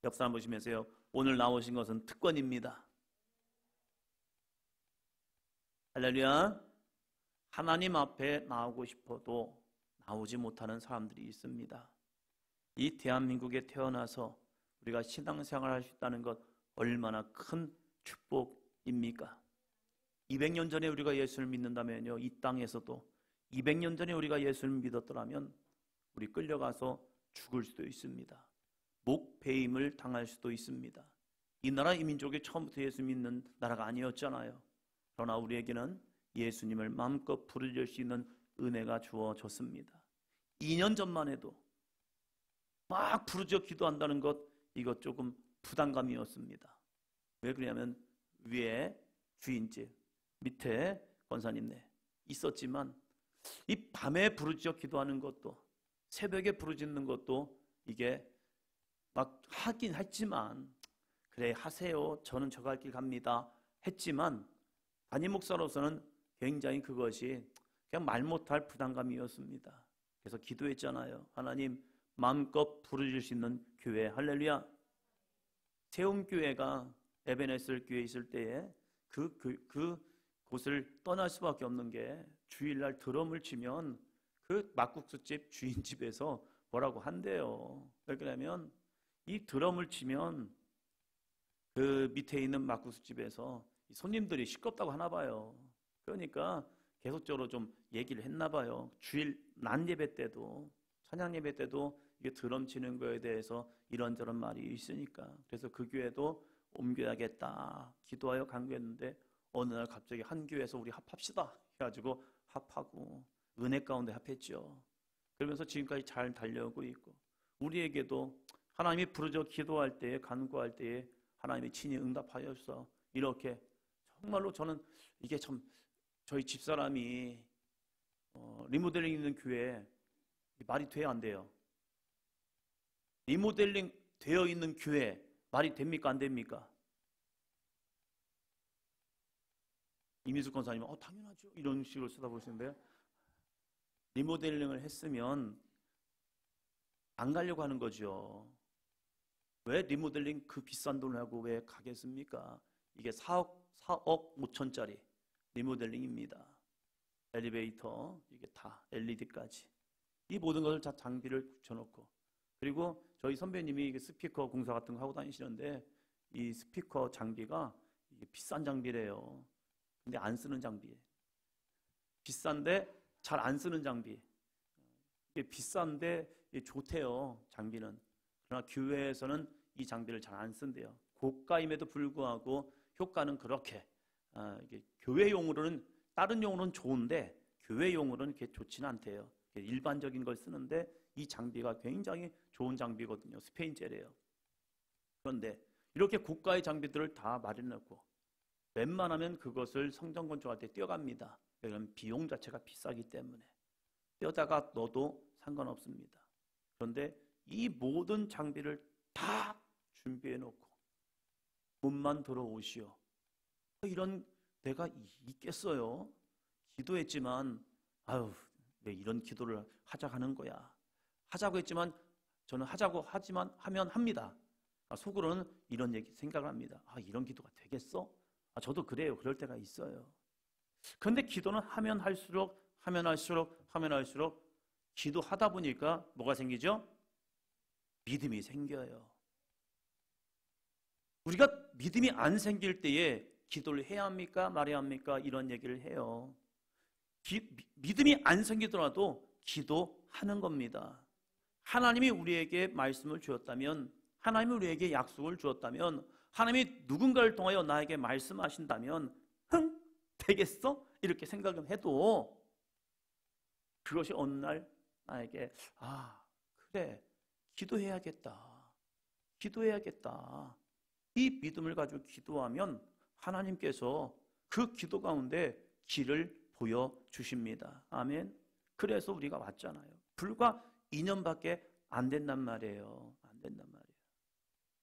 옆 사람 보시면서요, 오늘 나오신 것은 특권입니다. 할렐루야. 하나님 앞에 나오고 싶어도 나오지 못하는 사람들이 있습니다. 이 대한민국에 태어나서 우리가 신앙생활을 할 수 있다는 것 얼마나 큰 축복입니까? 200년 전에 우리가 예수를 믿는다면요, 이 땅에서도 200년 전에 우리가 예수를 믿었더라면 우리 끌려가서 죽을 수도 있습니다. 목배임을 당할 수도 있습니다. 이 나라 이 민족이 처음부터 예수 믿는 나라가 아니었잖아요. 그러나 우리에게는 예수님을 마음껏 부르짖을 수 있는 은혜가 주어졌습니다. 2년 전만 해도 막 부르짖어 기도한다는 것, 이것 조금 부담감이었습니다. 왜 그러냐면 위에 주인집, 밑에 권사님네 있었지만 이 밤에 부르짖어 기도하는 것도, 새벽에 부르짖는 것도 이게 막 하긴 했지만, 그래 하세요, 저는 저 갈 길 갑니다 했지만, 담임 목사로서는 굉장히 그것이 그냥 말 못할 부담감이었습니다. 그래서 기도했잖아요. 하나님, 마음껏 부르짖을 수 있는 교회. 할렐루야. 세움교회가 에베네셀 교회에 있을 때에 그 곳을 떠날 수밖에 없는 게, 주일날 드럼을 치면 그 막국수집 주인집에서 뭐라고 한대요. 왜 그러냐면 이 드럼을 치면 그 밑에 있는 막국수집에서 손님들이 시끄럽다고 하나 봐요. 그러니까 계속적으로 좀 얘기를 했나 봐요. 주일 낮 예배 때도, 찬양 예배 때도 이게 드럼 치는 거에 대해서 이런저런 말이 있으니까, 그래서 그 교회도 옮겨야겠다 기도하여 간구했는데, 어느 날 갑자기 한 교회에서 우리 합합시다 해가지고 합하고 은혜 가운데 합했죠. 그러면서 지금까지 잘 달려오고 있고, 우리에게도 하나님이 부르짖어 기도할 때에, 간구할 때에 하나님이 친히 응답하여서, 이렇게 정말로 저는 이게 참, 저희 집사람이 리모델링 있는 교회 말이 돼야 안 돼요? 리모델링 되어 있는 교회 말이 됩니까 안 됩니까? 이민숙 권사님은 당연하죠 이런 식으로 쳐다보시는데요, 리모델링을 했으면 안 가려고 하는 거죠. 왜 리모델링 그 비싼 돈을 하고 왜 가겠습니까? 이게 4억 5천짜리 리모델링입니다. 엘리베이터, 이게 다 LED까지 이 모든 것을 다 장비를 붙여놓고, 그리고 저희 선배님이 스피커 공사 같은 거 하고 다니시는데, 이 스피커 장비가 이게 비싼 장비래요. 근데 안 쓰는 장비예요. 비싼데 잘 안 쓰는 장비. 이게 비싼데 좋대요, 장비는. 그러나 교회에서는 이 장비를 잘 안 쓴대요. 고가임에도 불구하고 효과는 그렇게 이게 교회용으로는, 다른 용으로는 좋은데 교회용으로는 그렇게 좋지는 않대요. 일반적인 걸 쓰는데 이 장비가 굉장히 좋은 장비거든요. 스페인 젤이에요. 그런데 이렇게 고가의 장비들을 다 마련해놓고 웬만하면 그것을 성전 건축할 때 떼어갑니다. 왜냐하면 비용 자체가 비싸기 때문에 떼어다가 넣어도 상관없습니다. 그런데 이 모든 장비를 다 준비해놓고 문만 들어오시오, 이런 데가 있겠어요? 기도했지만 아유, 왜 이런 기도를 하자고 하는 거야. 하자고 했지만, 저는 하자고 하지만 하면 합니다. 속으로는 이런 얘기 생각을 합니다. 이런 기도가 되겠어? 저도 그래요. 그럴 때가 있어요. 그런데 기도는 하면 할수록 기도하다 보니까 뭐가 생기죠? 믿음이 생겨요. 우리가 믿음이 안 생길 때에 기도를 해야 합니까? 말해야 합니까? 이런 얘기를 해요. 믿음이 안 생기더라도 기도하는 겁니다. 하나님이 우리에게 말씀을 주었다면, 하나님이 우리에게 약속을 주었다면, 하나님이 누군가를 통하여 나에게 말씀하신다면 되겠어? 이렇게 생각은 해도 그것이 어느 날 나에게 그래, 기도해야겠다 이 믿음을 가지고 기도하면 하나님께서 그 기도 가운데 길을 보여주십니다. 아멘. 그래서 우리가 왔잖아요. 불과 2년밖에 안 된단 말이에요.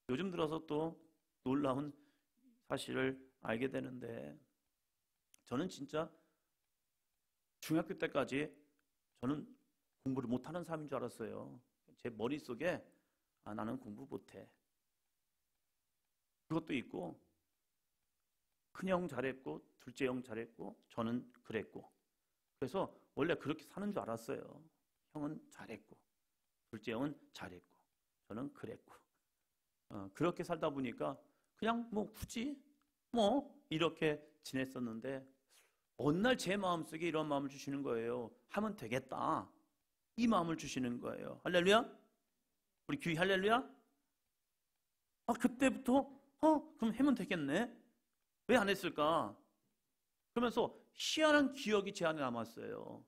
요즘 들어서 또 놀라운 사실을 알게 되는데, 저는 진짜 중학교 때까지 저는 공부를 못하는 사람인 줄 알았어요. 제 머릿속에 나는 공부 못해, 그것도 있고, 큰형 잘했고 둘째 형 잘했고 저는 그랬고, 그래서 원래 그렇게 사는 줄 알았어요. 형은 잘했고 둘째 형은 잘했고 저는 그랬고, 그렇게 살다 보니까 그냥 뭐 굳이 뭐 이렇게 지냈었는데, 어느 날 제 마음속에 이런 마음을 주시는 거예요. 하면 되겠다, 이 마음을 주시는 거예요. 할렐루야. 우리 교회 할렐루야. 그때부터 그럼 하면 되겠네. 왜 안 했을까? 그러면서 희한한 기억이 제 안에 남았어요.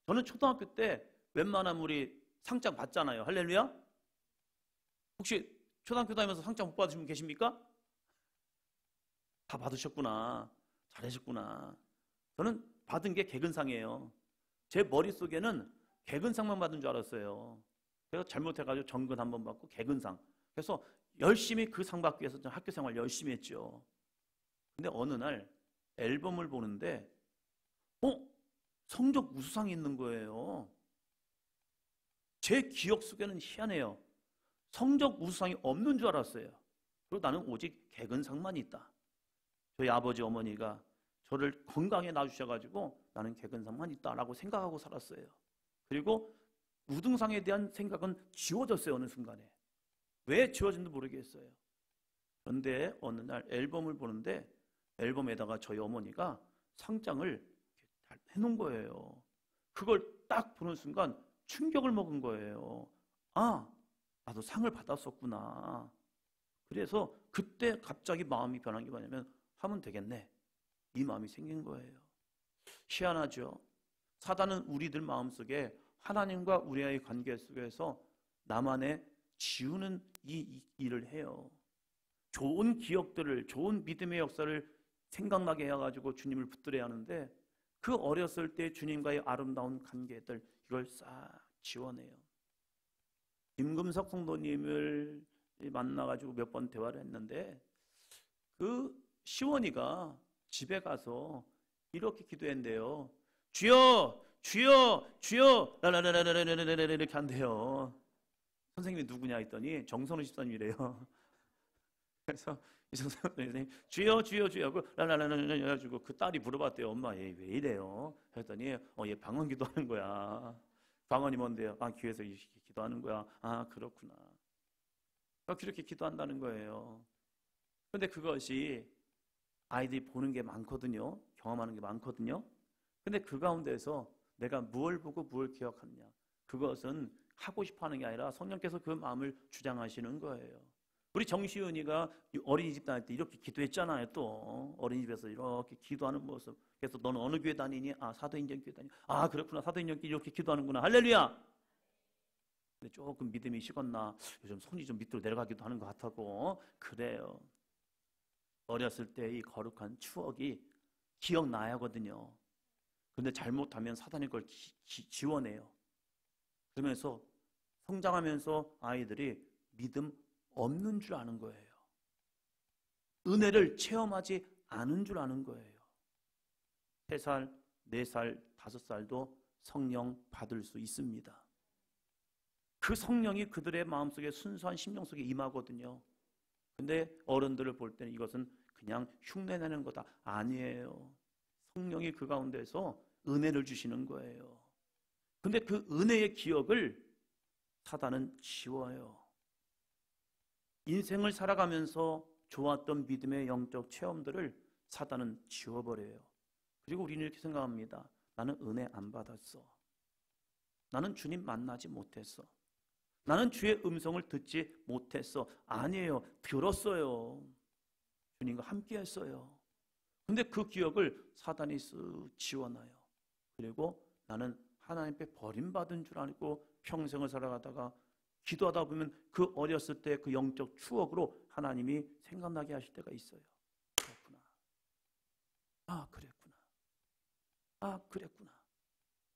저는 초등학교 때 웬만하면 우리 상장 받잖아요. 할렐루야. 혹시 초등학교 다니면서 상장 못 받으신 분 계십니까? 다 받으셨구나. 잘하셨구나. 저는 받은 게 개근상이에요. 제 머릿속에는 개근상만 받은 줄 알았어요. 그래서 잘못해가지고 정근 한번 받고 개근상. 그래서 열심히 그 상 받기 위해서 학교 생활 열심히 했죠. 근데 어느 날 앨범을 보는데 성적 우수상이 있는 거예요. 제 기억 속에는 희한해요. 성적 우수상이 없는 줄 알았어요. 그리고 나는 오직 개근상만 있다. 저희 아버지 어머니가 저를 건강에 놔주셔가지고 나는 개근상만 있다라고 생각하고 살았어요. 그리고 우등상에 대한 생각은 지워졌어요. 어느 순간에. 왜 지워진지 모르겠어요. 그런데 어느 날 앨범을 보는데 앨범에다가 저희 어머니가 상장을 해놓은 거예요. 그걸 딱 보는 순간 충격을 먹은 거예요. 나도 상을 받았었구나. 그래서 그때 갑자기 마음이 변한 게 뭐냐면, 하면 되겠네, 이 마음이 생긴 거예요. 희한하죠. 사단은 우리들 마음속에 하나님과 우리와의 관계 속에서 나만의 지우는 이 일을 해요. 좋은 기억들을, 좋은 믿음의 역사를 생각나게 해가지고 주님을 붙들어야 하는데, 그 어렸을 때 주님과의 아름다운 관계들, 이걸 싹 지워내요. 김금석 성도님을 만나가지고 몇 번 대화를 했는데, 그 시원이가 집에 가서 이렇게 기도했는데요. 주여, 주여, 주여, 라라라라라라라라 이렇게 한대요. 선생님이 누구냐 했더니 정선우 집사님이래요. 그래서 이정선 선생님 주여 주여 주여 하고 라라라라 해가지고 그 딸이 물어봤대요. 엄마 얘 왜 이래요? 했더니 얘 방언 기도하는 거야. 방언이 뭔데요? 교회에서 이렇게 기도하는 거야. 그렇구나. 그렇게 기도한다는 거예요. 그런데 그것이 아이들이 보는 게 많거든요. 경험하는 게 많거든요. 근데 그 가운데서 내가 무엇을 보고 무엇을 기억하느냐, 그것은 하고 싶어 하는 게 아니라 성령께서 그 마음을 주장하시는 거예요. 우리 정시은이가 어린이집 다닐 때 이렇게 기도했잖아요. 또 어린이집에서 이렇게 기도하는 모습. 그래서 너는 어느 교회 다니니? 사도인전 교회 다니니? 그렇구나. 사도인전 교회 이렇게 기도하는구나. 할렐루야. 근데 조금 믿음이 식었나? 요즘 손이 좀 밑으로 내려가기도 하는 것 같고 그래요. 어렸을 때 이 거룩한 추억이 기억나야 하거든요. 근데 잘못하면 사단이 그걸 지워내요. 그러면서 성장하면서 아이들이 믿음 없는 줄 아는 거예요. 은혜를 체험하지 않은 줄 아는 거예요. 3살, 4살, 5살도 성령 받을 수 있습니다. 그 성령이 그들의 마음속에 순수한 심령 속에 임하거든요. 근데 어른들을 볼 때는 이것은 그냥 흉내내는 거다. 아니에요. 성령이 그 가운데서 은혜를 주시는 거예요. 근데 그 은혜의 기억을 사단은 지워요. 인생을 살아가면서 좋았던 믿음의 영적 체험들을 사단은 지워버려요. 그리고 우리는 이렇게 생각합니다. 나는 은혜 안 받았어. 나는 주님 만나지 못했어. 나는 주의 음성을 듣지 못했어. 아니에요. 들었어요. 주님과 함께 했어요. 근데 그 기억을 사단이 쓱 지워놔요. 그리고 나는 하나님 앞에 버림받은 줄 알고 평생을 살아가다가 기도하다 보면 그 어렸을 때 그 영적 추억으로 하나님이 생각나게 하실 때가 있어요. 그렇구나. 그랬구나. 그랬구나.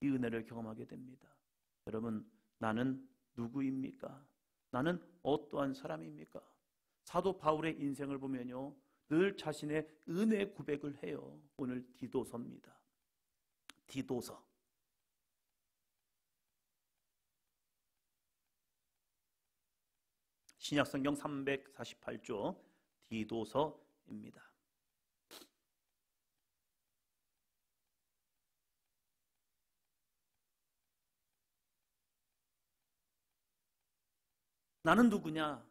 이 은혜를 경험하게 됩니다. 여러분, 나는 누구입니까? 나는 어떠한 사람입니까? 사도 바울의 인생을 보면요, 늘 자신의 은혜 고백을 해요. 오늘 디도서입니다. 디도서. 신약성경 348조 디도서입니다. 나는 누구냐?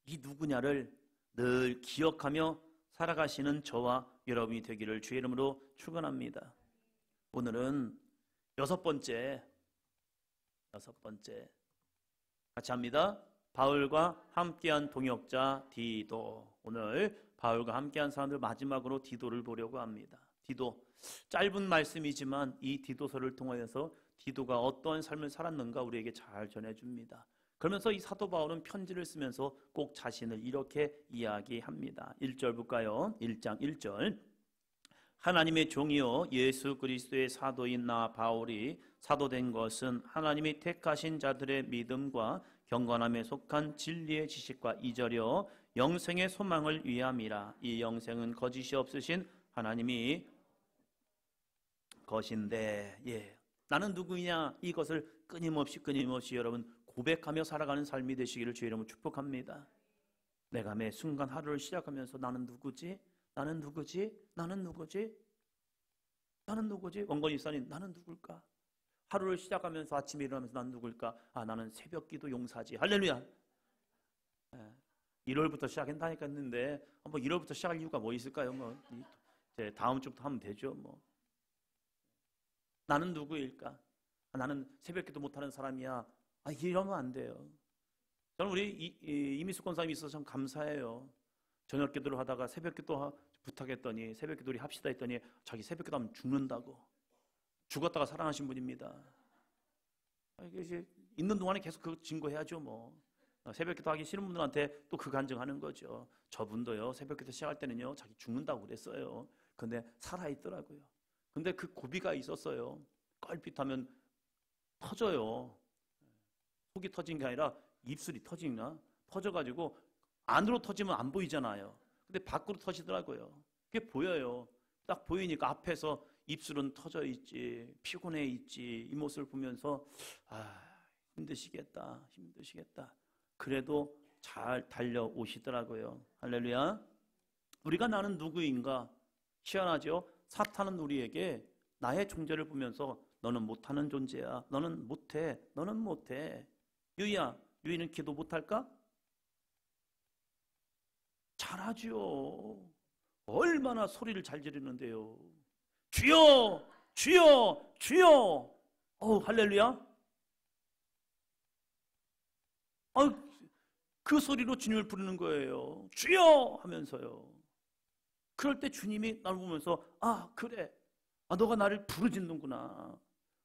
이 누구냐를 늘 기억하며 살아가시는 저와 여러분이 되기를 주의 이름으로 축원합니다. 오늘은 여섯 번째 같이 합니다. 바울과 함께한 동역자 디도. 오늘 바울과 함께한 사람들 마지막으로 디도를 보려고 합니다. 디도, 짧은 말씀이지만 이 디도서를 통하여서 디도가 어떤 삶을 살았는가 우리에게 잘 전해줍니다. 그러면서 이 사도 바울은 편지를 쓰면서 꼭 자신을 이렇게 이야기합니다. 1절 볼까요? 1장 1절. 하나님의 종이요 예수 그리스도의 사도인 나 바울이 사도된 것은 하나님이 택하신 자들의 믿음과 경건함에 속한 진리의 지식과 이절여 영생의 소망을 위함이라. 이 영생은 거짓이 없으신 하나님이 것인데, 나는 누구냐? 이것을 끊임없이 여러분 고백하며 살아가는 삶이 되시기를 주의 이름으로 축복합니다. 내가 매 순간 하루를 시작하면서 나는 누구지? 나는 누구지? 나는 누구지? 나는 누구지? 원건이 입사님, 나는 누굴까? 하루를 시작하면서 아침에 일어나면서 나는 누굴까? 나는 새벽기도 용사지. 할렐루야. 1월부터 시작한다니까 했는데 1월부터 시작할 이유가 뭐 있을까요? 이제 다음 주부터 하면 되죠. 나는 누구일까? 나는 새벽기도 못하는 사람이야. 이러면 안 돼요. 저는 우리 이미숙 권사님이 있어서 참 감사해요. 저녁 기도를 하다가 새벽 기도 부탁했더니 새벽 기도 우리 합시다 했더니 자기 새벽 기도 하면 죽는다고. 죽었다가 살아나신 분입니다. 이게 있는 동안에 계속 그거 증거해야죠. 새벽 기도 하기 싫은 분들한테 또 그 간증하는 거죠. 저분도요 새벽 기도 시작할 때는요 자기 죽는다고 그랬어요. 근데 살아있더라고요. 근데 그 고비가 있었어요. 껄핏하면 터져요. 속이 터진 게 아니라 입술이 터져가지고 안으로 터지면 안 보이잖아요. 근데 밖으로 터지더라고요. 그게 보여요. 딱 보이니까 앞에서 입술은 터져 있지, 피곤해 있지. 이 모습을 보면서 힘드시겠다. 그래도 잘 달려오시더라고요. 할렐루야. 우리가 나는 누구인가? 희한하죠? 사탄은 우리에게 나의 존재를 보면서 너는 못하는 존재야. 너는 못해. 유이는 기도 못할까? 잘하죠. 얼마나 소리를 잘 지르는데요. 주여, 주여, 주여. 할렐루야. 그 소리로 주님을 부르는 거예요. 주여 하면서요. 그럴 때 주님이 나를 보면서 그래. 너가 나를 부르짖는구나.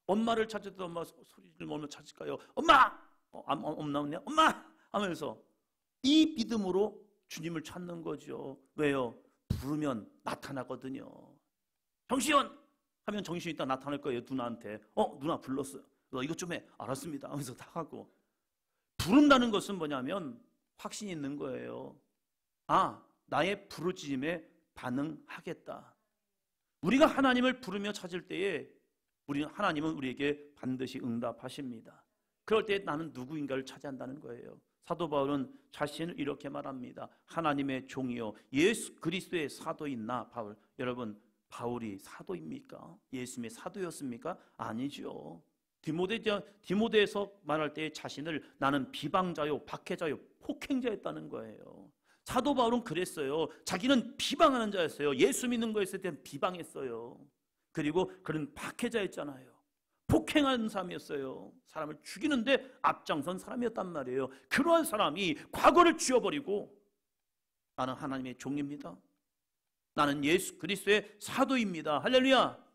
엄마를 찾을 때 엄마 소리 지르면 얼마나 찾을까요? 엄마! 엄마 없냐? 엄마! 하면서 이 믿음으로 주님을 찾는 거죠. 왜요? 부르면 나타나거든요. 정시현! 하면 정신이 있다 나타날 거예요. 누나한테. 누나 불렀어요. 너 이것 좀 해. 알았습니다. 하면서 다 하고. 부른다는 것은 뭐냐면 확신이 있는 거예요. 나의 부르짖음에 반응하겠다. 우리가 하나님을 부르며 찾을 때에 하나님은 우리에게 반드시 응답하십니다. 그럴 때 나는 누구인가를 찾아야 한다는 거예요. 사도 바울은 자신을 이렇게 말합니다. 하나님의 종이요 예수 그리스도의 사도인 나 바울. 여러분, 바울이 사도입니까? 예수님의 사도였습니까? 아니죠. 디모데에서 말할 때 자신을 나는 비방자요 박해자요 폭행자였다는 거예요. 사도 바울은 그랬어요. 자기는 비방하는 자였어요. 예수 믿는 거에 있을 때는 비방했어요. 그리고 그는 박해자였잖아요. 폭행하는 사람이었어요. 사람을 죽이는데 앞장선 사람이었단 말이에요. 그러한 사람이 과거를 지워버리고 나는 하나님의 종입니다. 나는 예수 그리스도의 사도입니다. 할렐루야.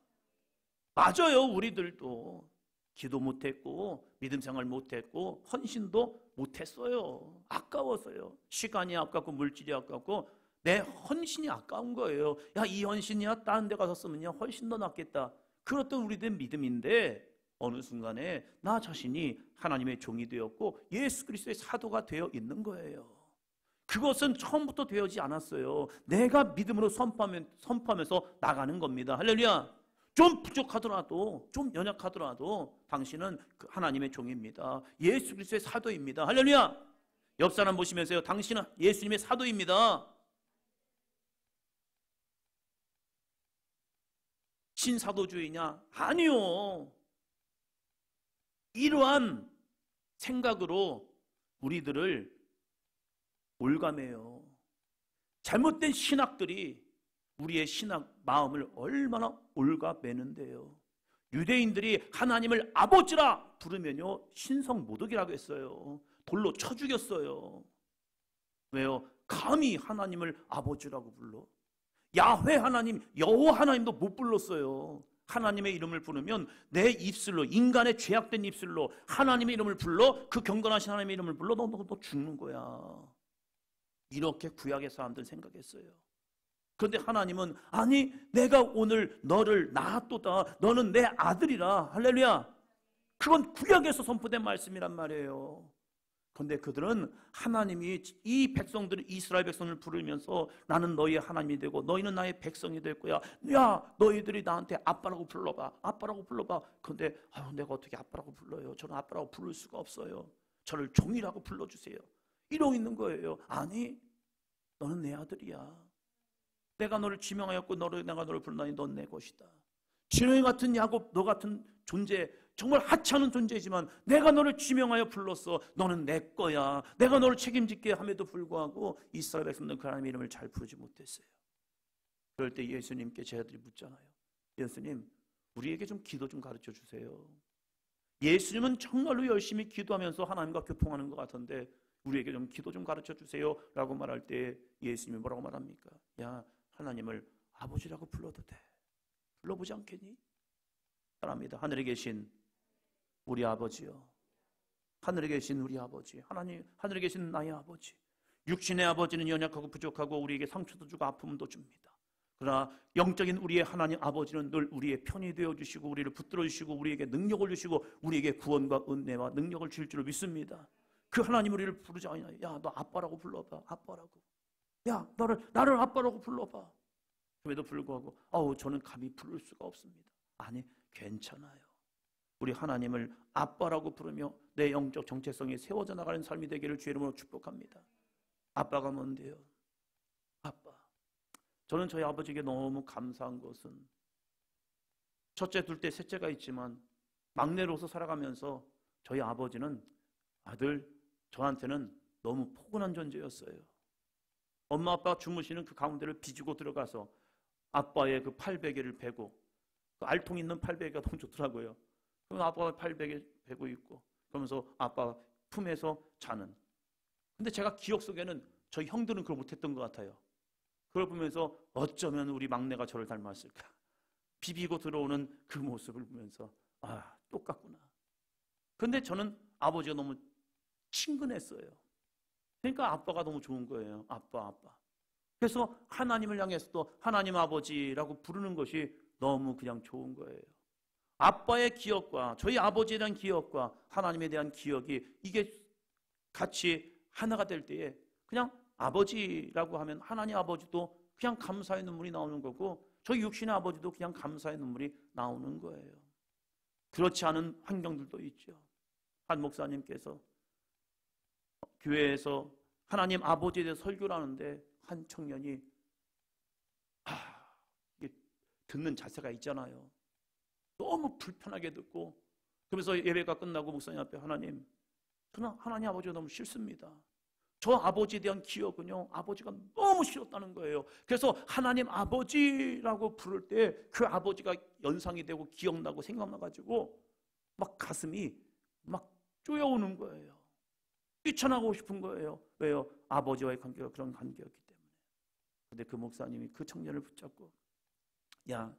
맞아요. 우리들도 기도 못했고 믿음 생활 못했고 헌신도 못했어요. 아까워서요. 시간이 아깝고 물질이 아깝고 내 헌신이 아까운 거예요. 이 헌신이야 다른 데 가서 쓰면 훨씬 더 낫겠다. 그렇던 우리들 믿음인데 어느 순간에 나 자신이 하나님의 종이 되었고 예수 그리스도의 사도가 되어 있는 거예요. 그것은 처음부터 되어지 않았어요. 내가 믿음으로 선포하면서 나가는 겁니다. 할렐루야. 좀 부족하더라도 좀 연약하더라도 당신은 하나님의 종입니다. 예수 그리스도의 사도입니다. 할렐루야. 옆 사람 보시면서요. 당신은 예수님의 사도입니다. 신사도주의냐? 아니요. 이러한 생각으로 우리들을 올가매요. 잘못된 신학들이 우리의 신학 마음을 얼마나 올가매는데요. 유대인들이 하나님을 아버지라 부르면요 신성 모독이라고 했어요. 돌로 쳐 죽였어요. 왜요? 감히 하나님을 아버지라고 불러? 야훼 하나님, 여호와 하나님도 못 불렀어요. 하나님의 이름을 부르면 내 입술로, 인간의 죄악된 입술로 하나님의 이름을 불러, 그 경건하신 하나님의 이름을 불러, 너 죽는 거야. 이렇게 구약의 사람들 생각했어요. 그런데 하나님은 아니 내가 오늘 너를 낳았도다, 너는 내 아들이라. 할렐루야. 그건 구약에서 선포된 말씀이란 말이에요. 그런데 그들은 하나님이 이 백성들을, 이스라엘 백성을 부르면서 나는 너희의 하나님이 되고 너희는 나의 백성이 될 거야. 야 너희들이 나한테 아빠라고 불러봐, 아빠라고 불러봐. 그런데 내가 어떻게 아빠라고 불러요? 저는 아빠라고 부를 수가 없어요. 저를 종이라고 불러주세요. 이러고 있는 거예요. 아니 너는 내 아들이야. 내가 너를 지명하였고 내가 너를 부르나니 넌 내 것이다. 진호이 같은 야곱, 너 같은 존재, 정말 하찮은 존재지만 내가 너를 지명하여 불렀어. 너는 내 거야. 내가 너를 책임질게 함에도 불구하고 이스라엘 백성들은 그 하나님의 이름을 잘 부르지 못했어요. 그럴 때 예수님께 제자들이 묻잖아요. 예수님, 우리에게 좀 기도 좀 가르쳐 주세요. 예수님은 정말로 열심히 기도하면서 하나님과 교통하는 것 같은데 우리에게 좀 기도 좀 가르쳐 주세요 라고 말할 때 예수님이 뭐라고 말합니까? 야 하나님을 아버지라고 불러도 돼. 불러보지 않겠니? 사랑합니다. 하늘에 계신 우리 아버지요, 하늘에 계신 우리 아버지, 하나님, 하늘에 계신 나의 아버지. 육신의 아버지는 연약하고 부족하고 우리에게 상처도 주고 아픔도 줍니다. 그러나 영적인 우리의 하나님 아버지는 늘 우리의 편이 되어주시고 우리를 붙들어 주시고 우리에게 능력을 주시고 우리에게 구원과 은혜와 능력을 줄 줄을 믿습니다. 그 하나님 우리를 부르지 않냐? 야 너 아빠라고 불러봐. 아빠라고. 야 나를 아빠라고 불러봐. 그럼에도 불구하고 저는 감히 부를 수가 없습니다. 아니 괜찮아요. 우리 하나님을 아빠라고 부르며 내 영적 정체성이 세워져 나가는 삶이 되기를 주의 이름으로 축복합니다. 아빠가 뭔데요? 아빠. 저는 저희 아버지에게 너무 감사한 것은 첫째, 둘째, 셋째가 있지만 막내로서 살아가면서 저희 아버지는 아들 저한테는 너무 포근한 존재였어요. 엄마 아빠 주무시는 그 가운데를 비지고 들어가서 아빠의 그 팔베개를 베고, 그 알통 있는 팔베개가 너무 좋더라고요. 그럼 아빠가 팔베개 베고 있고 그러면서 아빠 품에서 자는. 근데 제가 기억 속에는 저희 형들은 그걸 못했던 것 같아요. 그걸 보면서 어쩌면 우리 막내가 저를 닮았을까. 비비고 들어오는 그 모습을 보면서 똑같구나. 근데 저는 아버지가 너무 친근했어요. 그러니까 아빠가 너무 좋은 거예요. 아빠. 그래서 하나님을 향해서도 하나님 아버지라고 부르는 것이 너무 그냥 좋은 거예요. 아빠의 기억과 저희 아버지에 대한 기억과 하나님에 대한 기억이 이게 같이 하나가 될 때에 그냥 아버지라고 하면 하나님 아버지도 그냥 감사의 눈물이 나오는 거고 저희 육신의 아버지도 그냥 감사의 눈물이 나오는 거예요. 그렇지 않은 환경들도 있죠. 한 목사님께서 교회에서 하나님 아버지에 대해 설교를 하는데 한 청년이 이게 듣는 자세가 있잖아요. 너무 불편하게 듣고 그러면서 예배가 끝나고 목사님 앞에 저는 하나님 아버지가 너무 싫습니다. 저 아버지에 대한 기억은요 아버지가 너무 싫었다는 거예요. 그래서 하나님 아버지라고 부를 때 그 아버지가 연상이 되고 기억나고 생각나가지고 막 가슴이 막 쪼여오는 거예요. 뛰쳐나가고 싶은 거예요. 왜요? 아버지와의 관계가 그런 관계였기 때문에. 근데 그 목사님이 그 청년을 붙잡고 야,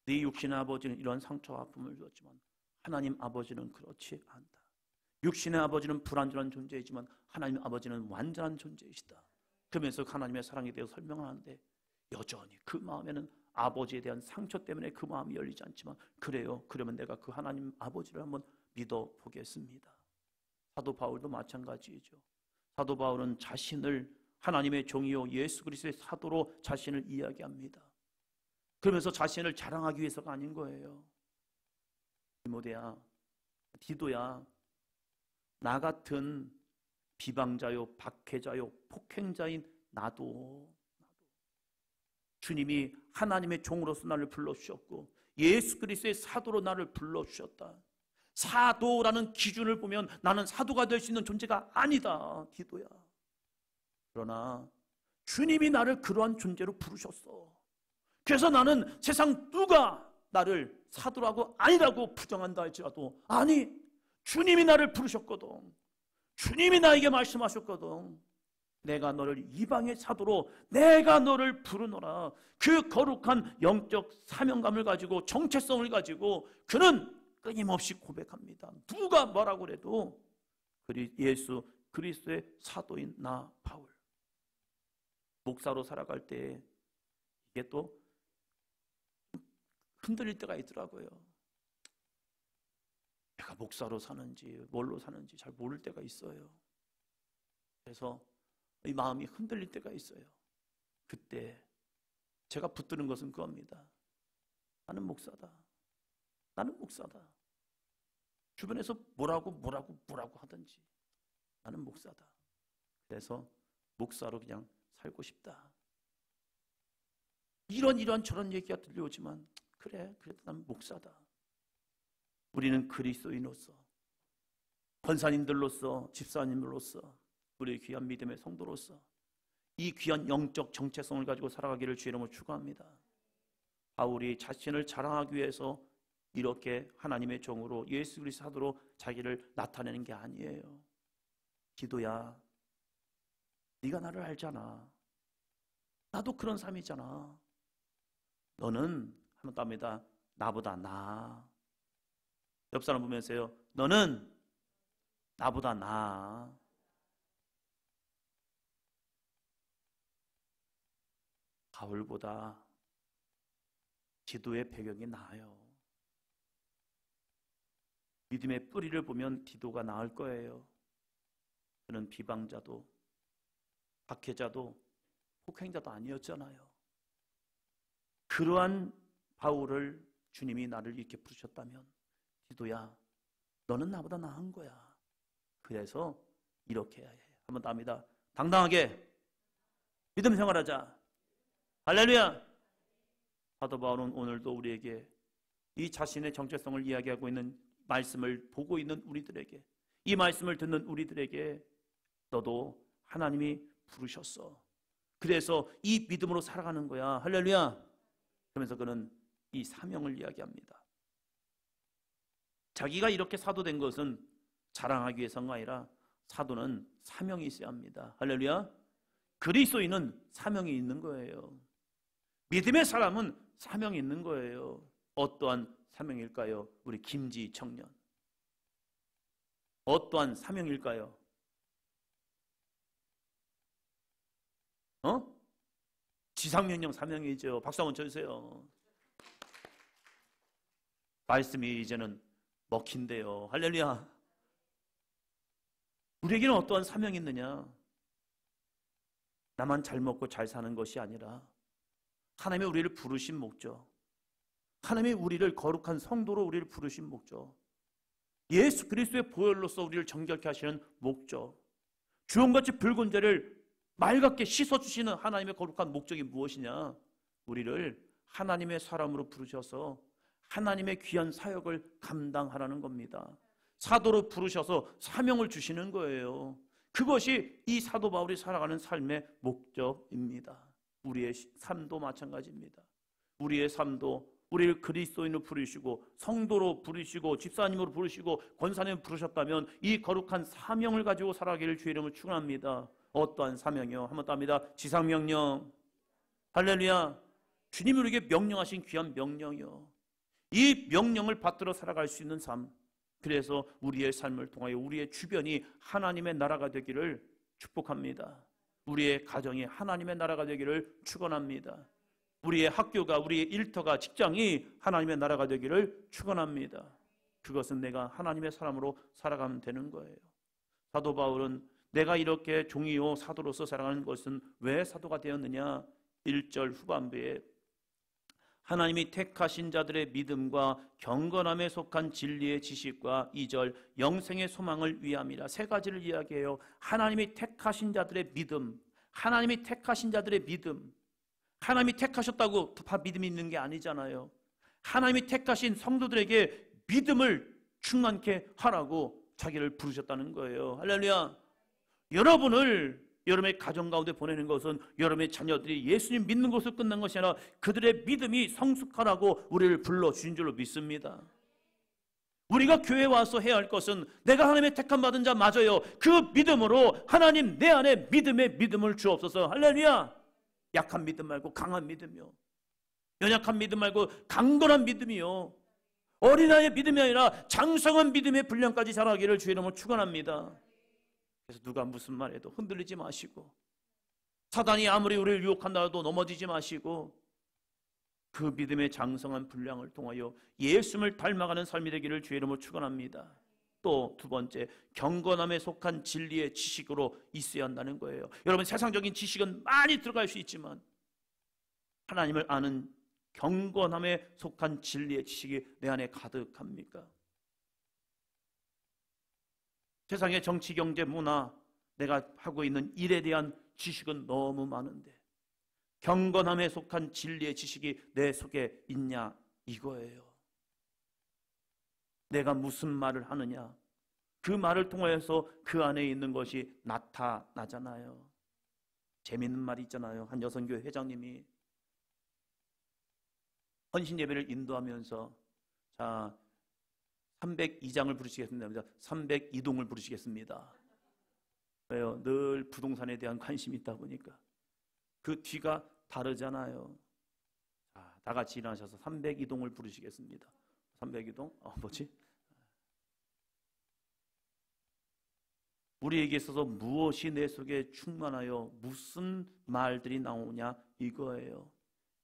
네 육신의 아버지는 이런 상처와 아픔을 주었지만 하나님 아버지는 그렇지 않다. 육신의 아버지는 불완전한 존재이지만 하나님 아버지는 완전한 존재이시다. 그러면서 하나님의 사랑에 대해서 설명하는데 여전히 그 마음에는 아버지에 대한 상처 때문에 그 마음이 열리지 않지만 그래요. 그러면 내가 그 하나님 아버지를 한번 믿어보겠습니다. 사도 바울도 마찬가지이죠. 사도 바울은 자신을 하나님의 종이요 예수 그리스도의 사도로 자신을 이야기합니다. 그러면서 자신을 자랑하기 위해서가 아닌 거예요. 디도야, 나 같은 비방자요, 박해자요, 폭행자인 나도 주님이 하나님의 종으로서 나를 불러주셨고 예수 그리스도의 사도로 나를 불러주셨다. 사도라는 기준을 보면 나는 사도가 될 수 있는 존재가 아니다, 디도야. 그러나 주님이 나를 그러한 존재로 부르셨어. 그래서 나는 세상 누가 나를 사도라고 아니라고 부정한다 할지라도, 아니, 주님이 나를 부르셨거든. 주님이 나에게 말씀하셨거든. 내가 너를 이방의 사도로 내가 너를 부르노라. 그 거룩한 영적 사명감을 가지고, 정체성을 가지고 그는 끊임없이 고백합니다. 누가 뭐라고 그래도 예수 그리스도의 사도인 나 바울. 목사로 살아갈 때 이게 또 흔들릴 때가 있더라고요. 내가 목사로 사는지 뭘로 사는지 잘 모를 때가 있어요. 그래서 이 마음이 흔들릴 때가 있어요. 그때 제가 붙드는 것은 그겁니다. 나는 목사다. 나는 목사다. 주변에서 뭐라고 하든지 나는 목사다. 그래서 목사로 그냥 살고 싶다. 이런 저런 얘기가 들려오지만 그래, 그래도 난 목사다. 우리는 그리스도인으로서, 권사님들로서, 집사님들로서, 우리의 귀한 믿음의 성도로서 이 귀한 영적 정체성을 가지고 살아가기를 주의 이름으로 축원합니다. 바울이 자신을 자랑하기 위해서 이렇게 하나님의 종으로 예수 그리스도 사도로 자기를 나타내는 게 아니에요. 디도야, 네가 나를 알잖아. 나도 그런 삶이잖아. 너는 한번 답니다. 나보다 나아. 옆 사람 보면서요, 너는 나보다 나아. 바울보다 디도의 배경이 나아요. 믿음의 뿌리를 보면 디도가 나을 거예요. 그는 비방자도 박해자도 폭행자도 아니었잖아요. 그러한 바울을 주님이 나를 이렇게 부르셨다면, 디도야, 너는 나보다 나은 거야. 그래서 이렇게 해야 해. 한번 더 합니다. 당당하게 믿음 생활하자. 할렐루야. 사도 바울은 오늘도 우리에게 이 자신의 정체성을 이야기하고 있는 말씀을 보고 있는 우리들에게, 이 말씀을 듣는 우리들에게 너도 하나님이 부르셨어. 그래서 이 믿음으로 살아가는 거야. 할렐루야. 그러면서 그는 이 사명을 이야기합니다. 자기가 이렇게 사도 된 것은 자랑하기 위해서가 아니라 사도는 사명이 있어야 합니다. 할렐루야. 그리스도인은 사명이 있는 거예요. 믿음의 사람은 사명이 있는 거예요. 어떠한 사명일까요? 우리 김지 청년, 어떠한 사명일까요? 지상명령 사명이죠. 박수 한번 쳐주세요. 말씀이 이제는 먹힌대요. 할렐루야. 우리에게는 어떠한 사명이 있느냐? 나만 잘 먹고 잘 사는 것이 아니라 하나님의 우리를 부르신 목적, 하나님의 우리를 거룩한 성도로 우리를 부르신 목적, 예수 그리스도의 보혈로서 우리를 정결케 하시는 목적, 주홍같이 붉은 죄를 맑게 씻어주시는 하나님의 거룩한 목적이 무엇이냐? 우리를 하나님의 사람으로 부르셔서 하나님의 귀한 사역을 감당하라는 겁니다. 사도로 부르셔서 사명을 주시는 거예요. 그것이 이 사도 바울이 살아가는 삶의 목적입니다. 우리의 삶도 마찬가지입니다. 우리의 삶도 우리를 그리스도인으로 부르시고 성도로 부르시고 집사님으로 부르시고 권사님으로 부르셨다면 이 거룩한 사명을 가지고 살아가기를 주의 이름으로 축원합니다. 어떠한 사명이요? 한번 더 합니다. 지상명령. 할렐루야. 주님이 우리에게 명령하신 귀한 명령이요. 이 명령을 받들어 살아갈 수 있는 삶, 그래서 우리의 삶을 통하여 우리의 주변이 하나님의 나라가 되기를 축복합니다. 우리의 가정이 하나님의 나라가 되기를 축원합니다. 우리의 학교가, 우리의 일터가, 직장이 하나님의 나라가 되기를 축원합니다. 그것은 내가 하나님의 사람으로 살아가면 되는 거예요. 사도 바울은 내가 이렇게 종이요 사도로서 살아가는 것은 왜 사도가 되었느냐? 1절 후반부에 하나님이 택하신 자들의 믿음과 경건함에 속한 진리의 지식과 2절 영생의 소망을 위함이라. 세 가지를 이야기해요. 하나님이 택하신 자들의 믿음, 하나님이 택하신 자들의 믿음. 하나님이 택하셨다고 다 믿음이 있는 게 아니잖아요. 하나님이 택하신 성도들에게 믿음을 충만케 하라고 자기를 부르셨다는 거예요. 할렐루야. 여러분의 가정 가운데 보내는 것은 여러분의 자녀들이 예수님 믿는 것으로 끝난 것이 아니라 그들의 믿음이 성숙하라고 우리를 불러주신 줄로 믿습니다. 우리가 교회에 와서 해야 할 것은 내가 하나님의 택함 받은 자 맞아요. 그 믿음으로 하나님 내 안에 믿음의 믿음을 주옵소서. 할렐루야. 약한 믿음 말고 강한 믿음이요, 연약한 믿음 말고 강건한 믿음이요, 어린아이의 믿음이 아니라 장성한 믿음의 분량까지 자라기를 주의 이름으로 축원합니다. 그래서 누가 무슨 말해도 흔들리지 마시고, 사단이 아무리 우리를 유혹한다 해도 넘어지지 마시고, 그 믿음의 장성한 분량을 통하여 예수님을 닮아가는 삶이 되기를 주의 이름으로 축원합니다. 또 두 번째, 경건함에 속한 진리의 지식으로 있어야 한다는 거예요. 여러분, 세상적인 지식은 많이 들어갈 수 있지만 하나님을 아는 경건함에 속한 진리의 지식이 내 안에 가득합니까? 세상의 정치, 경제, 문화, 내가 하고 있는 일에 대한 지식은 너무 많은데 경건함에 속한 진리의 지식이 내 속에 있냐, 이거예요. 내가 무슨 말을 하느냐, 그 말을 통해서 그 안에 있는 것이 나타나잖아요. 재밌는 말이 있잖아요. 한 여성교회 회장님이 헌신 예배를 인도하면서, 자, 302장을 부르시겠습니다. 302동을 부르시겠습니다. 왜요? 늘 부동산에 대한 관심이 있다 보니까 그 뒤가 다르잖아요. 자, 다 같이 일어나셔서 302동을 부르시겠습니다. 302동? 뭐지? 우리에게 있어서 무엇이 내 속에 충만하여 무슨 말들이 나오냐, 이거예요.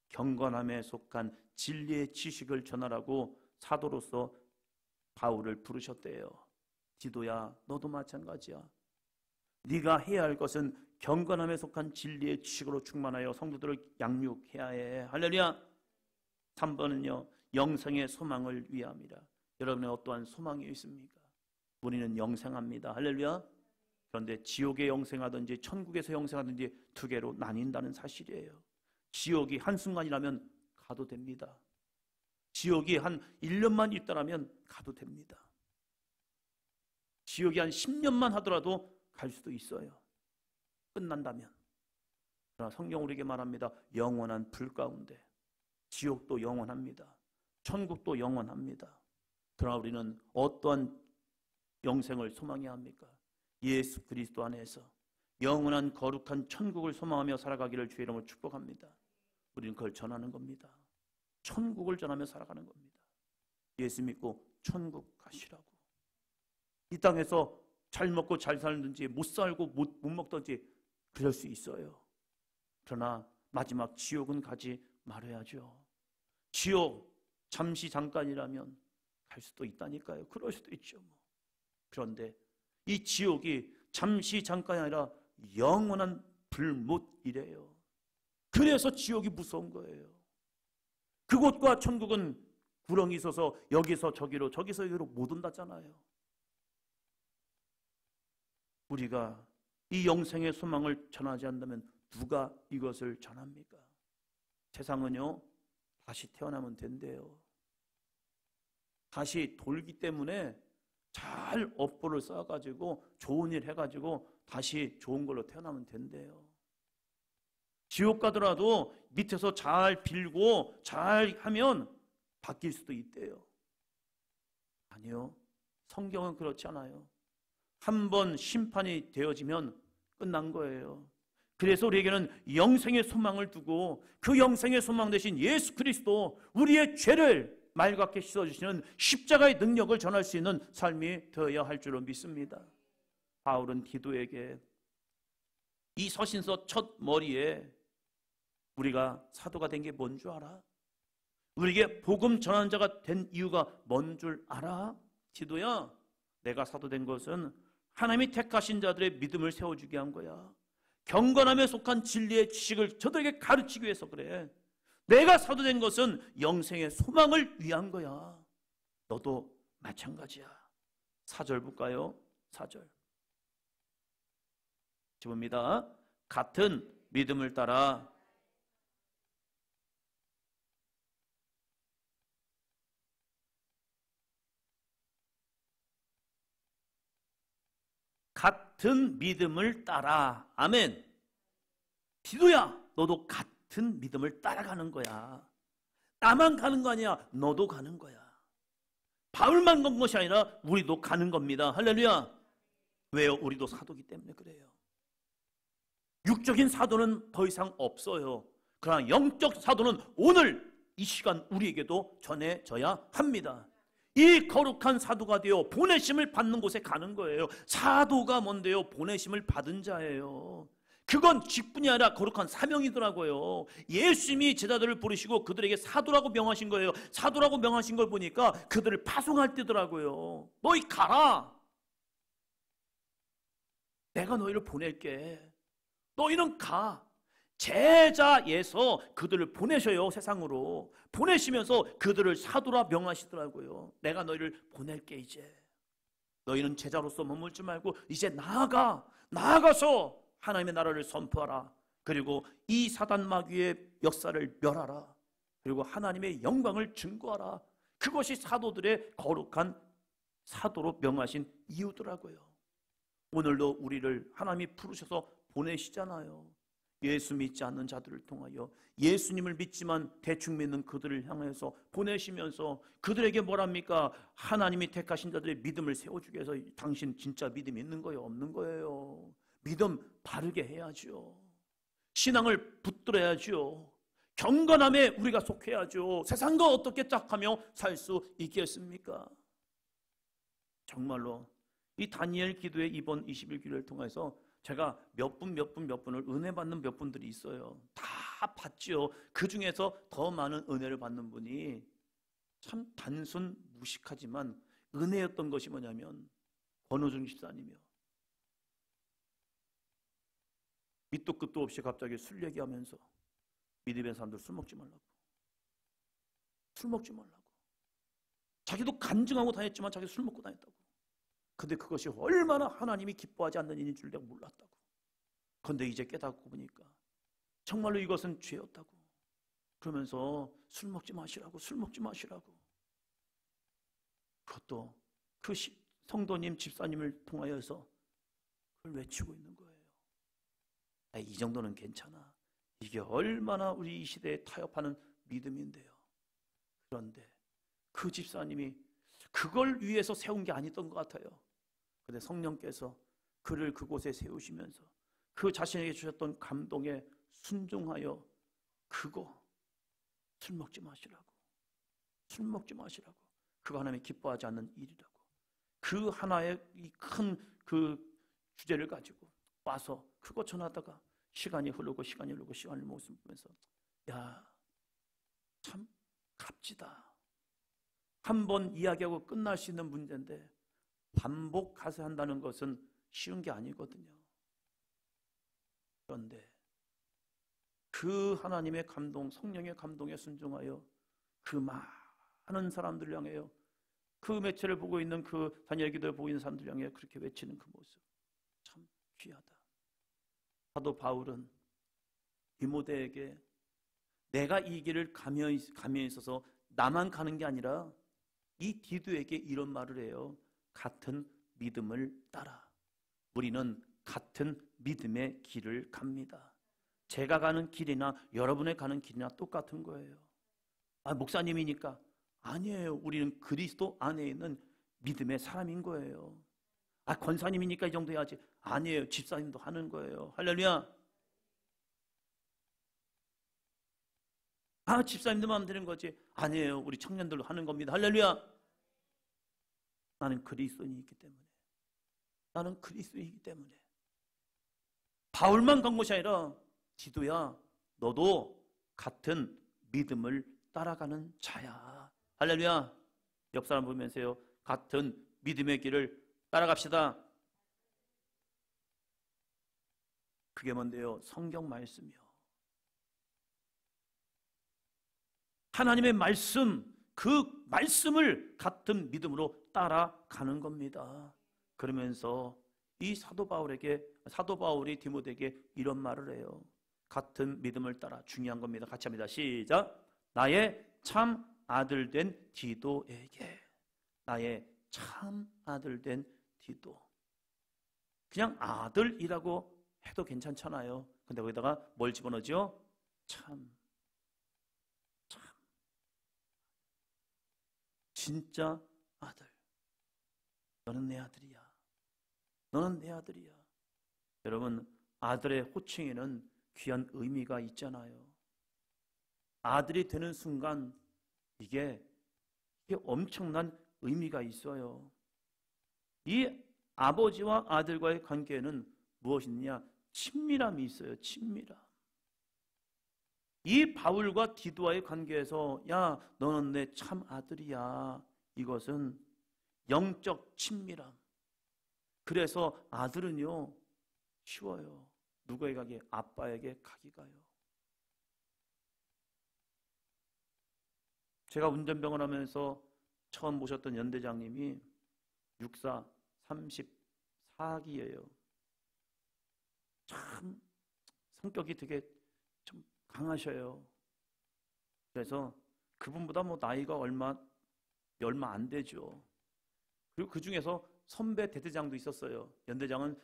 경건함에 속한 진리의 지식을 전하라고 사도로서 바울을 부르셨대요. 디도야, 너도 마찬가지야. 네가 해야 할 것은 경건함에 속한 진리의 지식으로 충만하여 성도들을 양육해야 해. 할렐루야. 3번은요, 영생의 소망을 위함이라. 여러분의 어떠한 소망이 있습니까? 우리는 영생합니다. 할렐루야. 그런데 지옥에 영생하든지 천국에서 영생하든지 두 개로 나뉜다는 사실이에요. 지옥이 한순간이라면 가도 됩니다. 지옥이 한 1년만 있다라면 가도 됩니다. 지옥이 한 10년만 하더라도 갈 수도 있어요, 끝난다면. 그러나 성경 우리에게 말합니다. 영원한 불 가운데 지옥도 영원합니다. 천국도 영원합니다. 그러나 우리는 어떠한 영생을 소망해야 합니까? 예수 그리스도 안에서 영원한 거룩한 천국을 소망하며 살아가기를 주의 이름으로 축복합니다. 우리는 그걸 전하는 겁니다. 천국을 전하며 살아가는 겁니다. 예수 믿고 천국 가시라고. 이 땅에서 잘 먹고 잘 살든지 못 살고 못 먹든지 그럴 수 있어요. 그러나 마지막 지옥은 가지 말아야죠. 지옥 잠시 잠깐이라면 갈 수도 있다니까요. 그럴 수도 있죠. 그런데 이 지옥이 잠시 잠깐이 아니라 영원한 불못이래요. 그래서 지옥이 무서운 거예요. 그곳과 천국은 구렁이 있어서 여기서 저기로 저기서 여기로 못 온다잖아요. 우리가 이 영생의 소망을 전하지 않는다면 누가 이것을 전합니까? 세상은요, 다시 태어나면 된대요. 다시 돌기 때문에 잘 업보를 쌓아가지고 좋은 일 해가지고 다시 좋은 걸로 태어나면 된대요. 지옥 가더라도 밑에서 잘 빌고 잘 하면 바뀔 수도 있대요. 아니요, 성경은 그렇지 않아요. 한 번 심판이 되어지면 끝난 거예요. 그래서 우리에게는 영생의 소망을 두고 그 영생의 소망 대신 예수 그리스도, 우리의 죄를 맑게 씻어주시는 십자가의 능력을 전할 수 있는 삶이 되어야 할 줄로 믿습니다. 바울은 디도에게 이 서신서 첫 머리에 우리가 사도가 된 게 뭔 줄 알아? 우리에게 복음 전하는 자가 된 이유가 뭔 줄 알아? 디도야, 내가 사도 된 것은 하나님이 택하신 자들의 믿음을 세워주게 한 거야. 경건함에 속한 진리의 지식을 저들에게 가르치기 위해서 그래. 내가 사도 된 것은 영생의 소망을 위한 거야. 너도 마찬가지야. 4절 볼까요? 4절 봅니다. 같은 믿음을 따라 같은 믿음을 따라. 아멘. 디도야, 너도 같은 믿음을 따라가는 거야. 나만 가는 거 아니야. 너도 가는 거야. 바울만 간 것이 아니라 우리도 가는 겁니다. 할렐루야. 왜요? 우리도 사도기 때문에 그래요. 육적인 사도는 더 이상 없어요. 그러나 영적 사도는 오늘 이 시간 우리에게도 전해져야 합니다. 이 거룩한 사도가 되어 보내심을 받는 곳에 가는 거예요. 사도가 뭔데요? 보내심을 받은 자예요. 그건 직분이 아니라 거룩한 사명이더라고요. 예수님이 제자들을 부르시고 그들에게 사도라고 명하신 거예요. 사도라고 명하신 걸 보니까 그들을 파송할 때더라고요. 너희 가라. 내가 너희를 보낼게. 너희는 가. 제자에서 그들을 보내셔요. 세상으로 보내시면서 그들을 사도라 명하시더라고요. 내가 너희를 보낼게. 이제 너희는 제자로서 머물지 말고 이제 나아가서 하나님의 나라를 선포하라. 그리고 이 사단 마귀의 역사를 멸하라. 그리고 하나님의 영광을 증거하라. 그것이 사도들의 거룩한 사도로 명하신 이유더라고요. 오늘도 우리를 하나님이 부르셔서 보내시잖아요. 예수 믿지 않는 자들을 통하여, 예수님을 믿지만 대충 믿는 그들을 향해서 보내시면서 그들에게 뭐랍니까? 하나님이 택하신 자들의 믿음을 세워주기 위해서 당신 진짜 믿음 있는 거예요? 없는 거예요? 믿음 바르게 해야죠. 신앙을 붙들어야죠. 경건함에 우리가 속해야죠. 세상과 어떻게 짝하며 살 수 있겠습니까? 정말로 이 다니엘 기도의 이번 20일 기도를 통해서 제가 몇 분을 은혜 받는 몇 분들이 있어요. 다 받죠. 그 중에서 더 많은 은혜를 받는 분이 참 단순 무식하지만 은혜였던 것이 뭐냐면 권호중 집사님이요. 밑도 끝도 없이 갑자기 술 얘기하면서 믿음의 사람들 술 먹지 말라고. 자기도 간증하고 다녔지만 자기 술 먹고 다녔다고. 근데 그것이 얼마나 하나님이 기뻐하지 않는 일인 줄 내가 몰랐다고. 그런데 이제 깨닫고 보니까 정말로 이것은 죄였다고. 그러면서 술 먹지 마시라고. 그것도 그 성도님 집사님을 통하여서 그걸 외치고 있는 거예요. 이 정도는 괜찮아. 이게 얼마나 우리 이 시대에 타협하는 믿음인데요. 그런데 그 집사님이 그걸 위해서 세운 게 아니었던 것 같아요. 근데 성령께서 그를 그곳에 세우시면서 그 자신에게 주셨던 감동에 순종하여 그거 술 먹지 마시라고. 그거 하나님이 기뻐하지 않는 일이라고. 그 하나의 이 큰 그 주제를 가지고 와서 그거 전하다가 시간이 흐르고 시간을 모습보면서 야, 참 값지다. 한 번 이야기하고 끝날 수 있는 문제인데 반복해서 한다는 것은 쉬운 게 아니거든요. 그런데 그 하나님의 감동, 성령의 감동에 순종하여 그 많은 사람들을 향하여 그 매체를 보고 있는 그 다니엘 기도를 보고 있는 사람들 향해 그렇게 외치는 그 모습 참 귀하다. 사도 바울은 디모데에게 내가 이 길을 가며 있어서 나만 가는 게 아니라 이 디도에게 이런 말을 해요. 같은 믿음을 따라. 우리는 같은 믿음의 길을 갑니다. 제가 가는 길이나 여러분의 가는 길이나 똑같은 거예요. 목사님이니까 아니에요. 우리는 그리스도 안에 있는 믿음의 사람인 거예요. 권사님이니까 이 정도 해야지. 아니에요. 집사님도 하는 거예요. 할렐루야. 집사님도 마음 되는 거지. 아니에요. 우리 청년들도 하는 겁니다. 할렐루야. 나는 그리스도인이기 때문에. 바울만 간 것이 아니라 디도야, 너도 같은 믿음을 따라가는 자야. 할렐루야. 옆 사람 보면서요. 같은 믿음의 길을 따라갑시다. 그게 뭔데요? 성경 말씀이요. 하나님의 말씀, 그 말씀을 같은 믿음으로 따라가는 겁니다. 그러면서 이 사도 바울이 디모데에게 이런 말을 해요. 같은 믿음을 따라. 중요한 겁니다. 같이 합니다. 시작. 나의 참 아들 된 디도에게. 나의 참 아들 된 디도. 그냥 아들이라고 해도 괜찮잖아요. 근데 거기다가 뭘 집어넣죠? 참. 진짜 아들. 너는 내 아들이야. 너는 내 아들이야. 여러분, 아들의 호칭에는 귀한 의미가 있잖아요. 아들이 되는 순간 이게 엄청난 의미가 있어요. 이 아버지와 아들과의 관계에는 무엇이냐? 친밀함이 있어요. 친밀함. 이 바울과 디도와의 관계에서 야, 너는 내 참 아들이야. 이것은 영적 친밀함. 그래서 아들은요, 쉬워요. 누구에게 가기? 아빠에게 가기 가요. 제가 운전병을 하면서 처음 모셨던 연대장님이 육사 34기예요. 참 성격이 되게 좀 강하셔요. 그래서 그분보다 뭐 나이가 얼마 안 되죠. 그리고 그 중에서 선배 대대장도 있었어요. 연대장은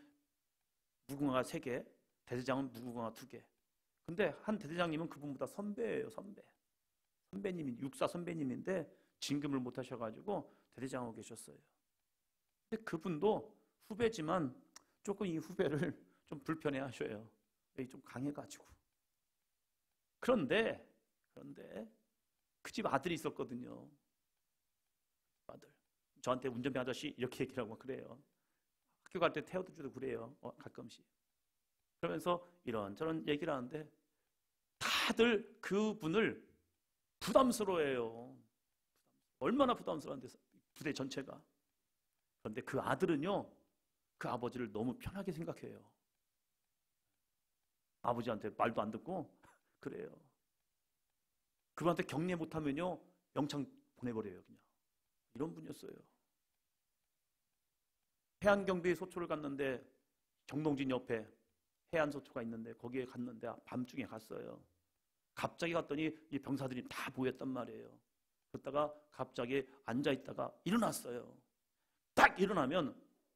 무궁화가 3개, 대대장은 무궁화가 2개. 근데 한 대대장님은 그분보다 선배예요. 선배님이 육사 선배님인데 진급을 못 하셔가지고 대대장하고 계셨어요. 근데 그분도 후배지만 조금 이 후배를 좀 불편해 하셔요. 좀 강해가지고. 그런데 그 집 아들이 있었거든요. 아들. 저한테 운전병 아저씨 이렇게 얘기를 하고 그래요. 학교 갈 때 태워도 주도 그래요. 가끔씩. 그러면서 이런저런 얘기를 하는데 다들 그분을 부담스러워해요. 얼마나 부담스러운데 부대 전체가. 그런데 그 아들은요, 그 아버지를 너무 편하게 생각해요. 아버지한테 말도 안 듣고 그래요. 그분한테 격려 못하면요, 영창 보내버려요. 그냥. 이런 분이었어요. 해안경비 소초를 갔는데 정동진 옆에 해안소초가 있는데 거기에 갔는데 밤중에 갔어요. 갑자기 갔더니 이 병사들이 다 모였단 말이에요. 그러다가 갑자기 앉아있다가 일어났어요.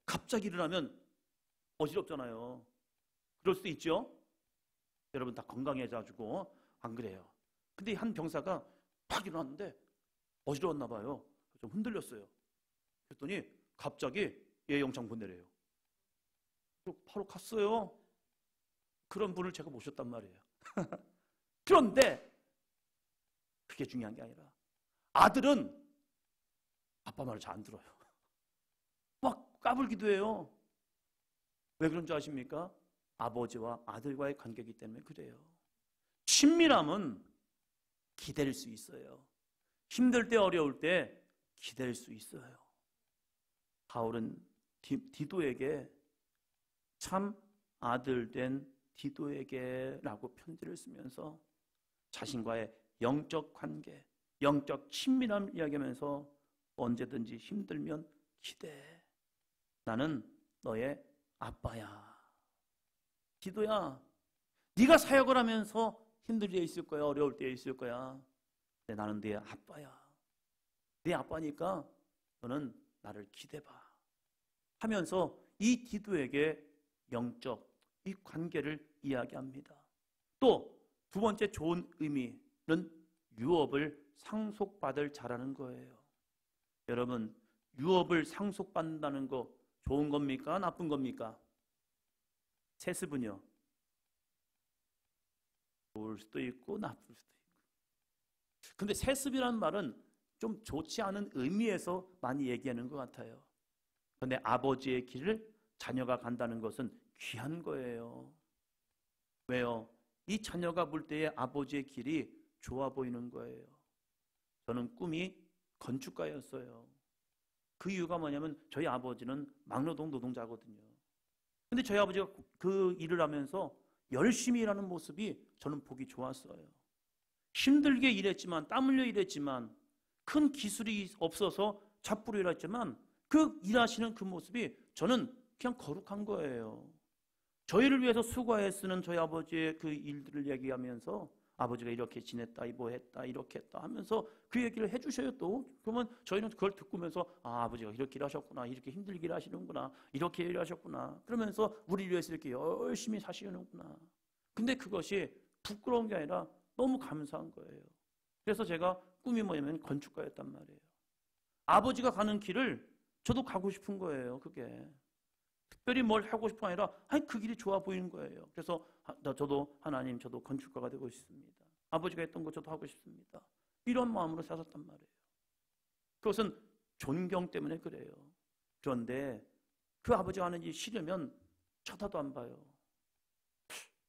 갑자기 일어나면 어지럽잖아요. 그럴 수도 있죠. 여러분 다 건강해져가지고 안 그래요. 근데 한 병사가 팍 일어났는데 어지러웠나 봐요. 좀 흔들렸어요. 그랬더니 갑자기 얘 영창 보내래요. 바로 갔어요. 그런 분을 제가 모셨단 말이에요. 그런데 그게 중요한 게 아니라 아들은 아빠 말을 잘 안 들어요. 막 까불기도 해요. 왜 그런 줄 아십니까? 아버지와 아들과의 관계이기 때문에 그래요. 친밀함은 기댈 수 있어요. 힘들 때 어려울 때 기댈 수 있어요. 바울은 디도에게 참 아들 된 디도에게라고 편지를 쓰면서 자신과의 영적 관계, 영적 친밀함 이야기하면서 언제든지 힘들면 기대해. 나는 너의 아빠야. 디도야, 네가 사역을 하면서 힘들 때 있을 거야. 어려울 때 있을 거야. 근데 나는 네 아빠야. 네 아빠니까 너는 나를 기대봐. 하면서 이 디도에게 영적 이 관계를 이야기합니다. 또 두 번째 좋은 의미는 유업을 상속받을 자라는 거예요. 여러분, 유업을 상속받는다는 거 좋은 겁니까? 나쁜 겁니까? 세습은요? 좋을 수도 있고 나쁠 수도 있고. 근데 세습이라는 말은 좀 좋지 않은 의미에서 많이 얘기하는 것 같아요. 그런데 아버지의 길을 자녀가 간다는 것은 귀한 거예요. 왜요? 이 자녀가 볼 때에 아버지의 길이 좋아 보이는 거예요. 저는 꿈이 건축가였어요. 그 이유가 뭐냐면 저희 아버지는 막노동 노동자거든요. 근데 저희 아버지가 그 일을 하면서 열심히 일하는 모습이 저는 보기 좋았어요. 힘들게 일했지만, 땀 흘려 일했지만, 큰 기술이 없어서 잡부로 일했지만 그 일하시는 그 모습이 저는 그냥 거룩한 거예요. 저희를 위해서 수고해 쓰는 저희 아버지의 그 일들을 얘기하면서 아버지가 이렇게 지냈다, 뭐 했다, 이렇게 했다 하면서 그 얘기를 해주셔요 또. 그러면 저희는 그걸 듣고면서 아버지가 이렇게 일하셨구나, 이렇게 힘들게 일하시는구나, 이렇게 일하셨구나, 그러면서 우리를 위해서 이렇게 열심히 사시는구나. 근데 그것이 부끄러운 게 아니라 너무 감사한 거예요. 그래서 제가 꿈이 뭐냐면 건축가였단 말이에요. 아버지가 가는 길을 저도 가고 싶은 거예요. 그게 특별히 뭘 하고 싶은 게 아니라 그 길이 좋아 보이는 거예요. 그래서 저도 하나님, 저도 건축가가 되고 싶습니다. 아버지가 했던 거 저도 하고 싶습니다. 이런 마음으로 살았단 말이에요. 그것은 존경 때문에 그래요. 그런데 그 아버지가 하는 일 싫으면 쳐다도 안 봐요.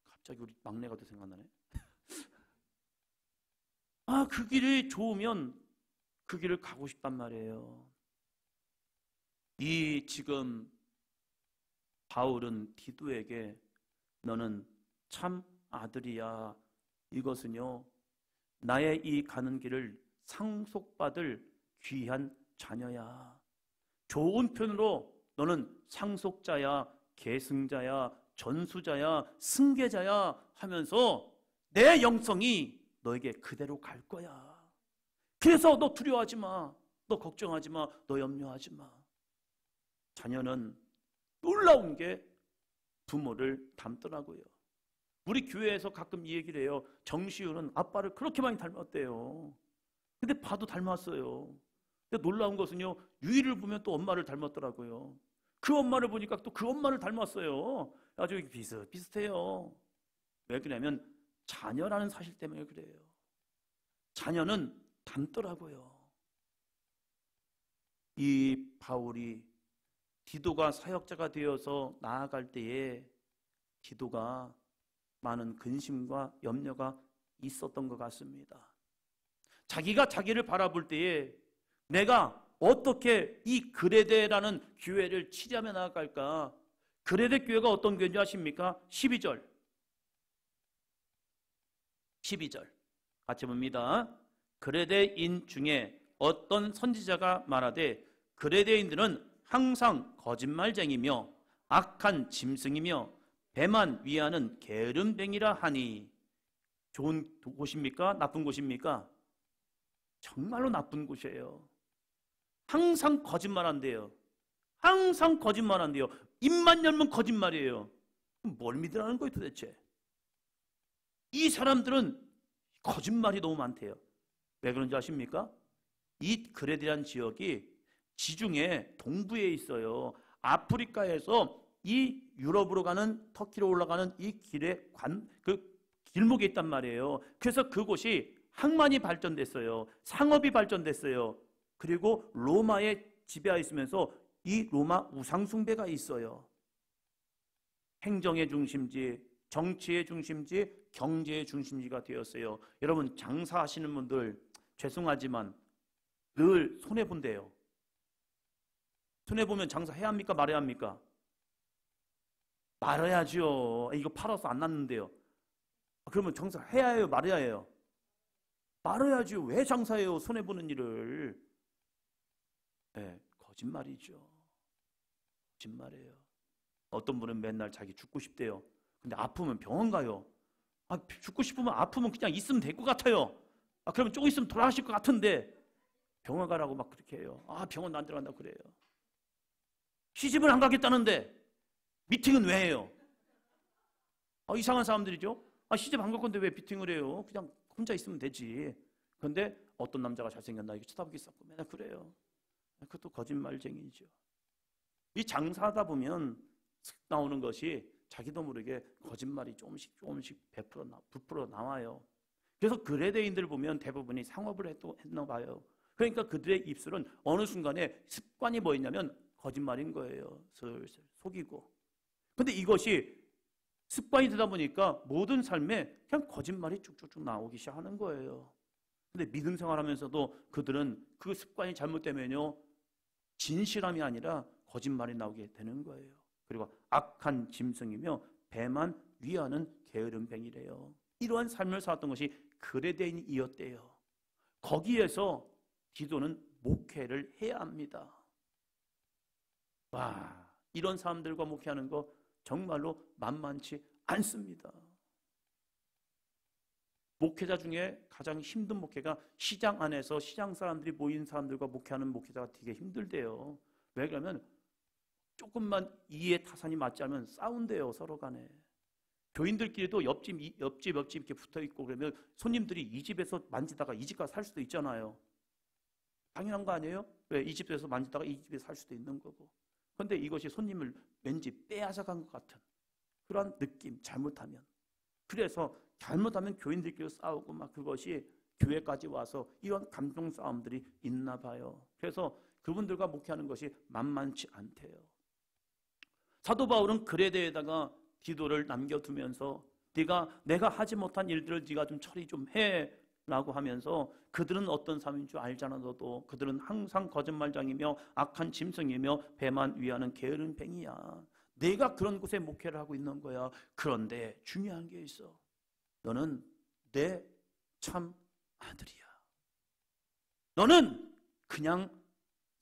갑자기 우리 막내가 또 생각나네. 그 길이 좋으면 그 길을 가고 싶단 말이에요. 이 지금 바울은 디도에게 너는 참 아들이야. 이것은요, 나의 이 가는 길을 상속받을 귀한 자녀야. 좋은 편으로 너는 상속자야, 계승자야, 전수자야, 승계자야 하면서 내 영성이 너에게 그대로 갈 거야. 그래서 너 두려워하지 마. 너 걱정하지 마. 너 염려하지 마. 자녀는 놀라운 게 부모를 닮더라고요. 우리 교회에서 가끔 이 얘기를 해요. 정시우는 아빠를 그렇게 많이 닮았대요. 근데 봐도 닮았어요. 근데 놀라운 것은요, 유이를 보면 또 엄마를 닮았더라고요. 그 엄마를 보니까 또 그 엄마를 닮았어요. 아주 비슷비슷해요. 왜 그러냐면 자녀라는 사실 때문에 그래요. 자녀는 닮더라고요. 이 바울이 디도가 사역자가 되어서 나아갈 때에 디도가 많은 근심과 염려가 있었던 것 같습니다. 자기가 자기를 바라볼 때에 내가 어떻게 이 그레데라는 교회를 치료하며 나아갈까? 그레데 교회가 어떤 교회인지 아십니까? 12절 같이 봅니다. 그레데인 중에 어떤 선지자가 말하되 그레데인들은 항상 거짓말쟁이며 악한 짐승이며 배만 위하는 게으름뱅이라 하니. 좋은 곳입니까? 나쁜 곳입니까? 정말로 나쁜 곳이에요. 항상 거짓말한대요. 항상 거짓말한대요. 입만 열면 거짓말이에요. 뭘 믿으라는 거예요 도대체? 이 사람들은 거짓말이 너무 많대요. 왜 그런지 아십니까? 이 그레데라는 지역이 지중해 동부에 있어요. 아프리카에서 이 유럽으로 가는, 터키로 올라가는 이 길에 그 길목에 있단 말이에요. 그래서 그곳이 항만이 발전됐어요. 상업이 발전됐어요. 그리고 로마에 지배하에 있으면서 이 로마 우상숭배가 있어요. 행정의 중심지, 정치의 중심지, 경제의 중심지가 되었어요. 여러분 장사하시는 분들 죄송하지만 늘 손해본대요. 손해보면 장사해야 합니까? 말아야 합니까? 말아야죠. 이거 팔아서 안 났는데요. 그러면 장사해야 해요? 말아야 해요? 말아야지. 왜 장사해요? 손해보는 일을. 네, 거짓말이죠. 거짓말이에요. 어떤 분은 맨날 자기 죽고 싶대요. 근데 아프면 병원 가요. 죽고 싶으면 아프면 그냥 있으면 될 것 같아요. 그러면 조금 있으면 돌아가실 것 같은데 병원 가라고 막 그렇게 해요. 병원 안 들어간다고 그래요. 시집을 안 가겠다는데 미팅은 왜 해요? 이상한 사람들이죠. 시집 안 갈 건데 왜 미팅을 해요? 그냥 혼자 있으면 되지. 그런데 어떤 남자가 잘생겼나 이렇게 쳐다보기 시작하고 맨날 그래요. 그것도 거짓말쟁이죠. 이 장사하다 보면 슥 나오는 것이 자기도 모르게 거짓말이 조금씩 부풀어 나와요. 그래서 그레데인들 보면 대부분이 상업을 했나 봐요. 그러니까 그들의 입술은 어느 순간에 습관이 뭐였냐면 거짓말인 거예요. 슬슬 속이고. 근데 이것이 습관이 되다 보니까 모든 삶에 그냥 거짓말이 쭉쭉쭉 나오기 시작하는 거예요. 근데 믿음 생활하면서도 그들은 그 습관이 잘못되면요, 진실함이 아니라 거짓말이 나오게 되는 거예요. 그리고 악한 짐승이며 배만 위하는 게으름뱅이래요. 이러한 삶을 살았던 것이 그레데인이었대요. 거기에서 디도는 목회를 해야 합니다. 이런 사람들과 목회하는 거 정말로 만만치 않습니다. 목회자 중에 가장 힘든 목회가 시장 안에서 시장 사람들이 모인 사람들과 목회하는 목회자가 되게 힘들대요. 왜 그러면 조금만 이해 타산이 맞지 않으면 싸운대요, 서로 간에. 교인들끼리도 옆집 이렇게 붙어 있고 그러면 손님들이 이 집에서 만지다가 이 집 가서 살 수도 있잖아요. 당연한 거 아니에요? 왜? 이 집에서 만지다가 이 집에 살 수도 있는 거고. 그런데 이것이 손님을 왠지 빼앗아간 것 같은 그런 느낌, 잘못하면. 그래서 잘못하면 교인들끼리 싸우고 막 그것이 교회까지 와서 이런 감정 싸움들이 있나 봐요. 그래서 그분들과 목회하는 것이 만만치 않대요. 사도 바울은 그레데에다가 디도를 남겨두면서 내가 하지 못한 일들을 네가 좀 처리 좀 해라고 하면서 그들은 어떤 사람인 줄 알잖아. 너도 그들은 항상 거짓말장이며 악한 짐승이며 배만 위하는 게으른 뱅이야. 내가 그런 곳에 목회를 하고 있는 거야. 그런데 중요한 게 있어. 너는 내 참 아들이야. 너는 그냥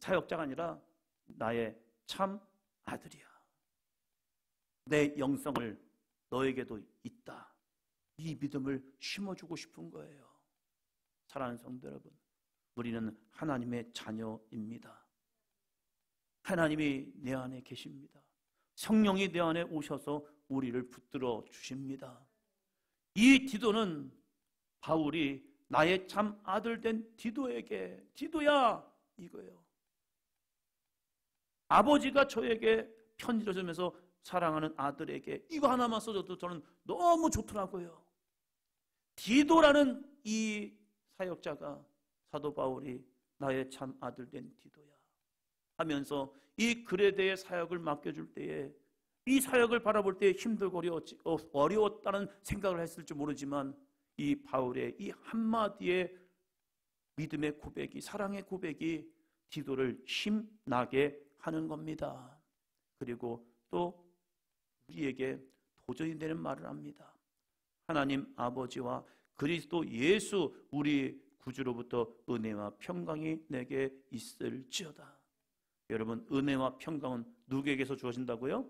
사역자가 아니라 나의 참 아들이야. 내 영성을 너에게도 있다. 이 믿음을 심어주고 싶은 거예요. 사랑하는 성도 여러분, 우리는 하나님의 자녀입니다. 하나님이 내 안에 계십니다. 성령이 내 안에 오셔서 우리를 붙들어 주십니다. 이 디도는 바울이 나의 참 아들 된 디도에게, 디도야 이거예요. 아버지가 저에게 편지를 주면서 사랑하는 아들에게 이거 하나만 써줘도 저는 너무 좋더라고요. 디도라는 이 사역자가 사도 바울이 나의 참 아들 된 디도야 하면서 이 그레데의 사역을 맡겨줄 때에 이 사역을 바라볼 때 힘들고 어려웠다는 생각을 했을지 모르지만 이 바울의 이 한마디의 믿음의 고백이, 사랑의 고백이 디도를 힘나게 하는 겁니다. 그리고 또 우리에게 도전이 되는 말을 합니다. 하나님 아버지와 그리스도 예수 우리 구주로부터 은혜와 평강이 내게 있을지어다. 여러분, 은혜와 평강은 누구에게서 주어진다고요?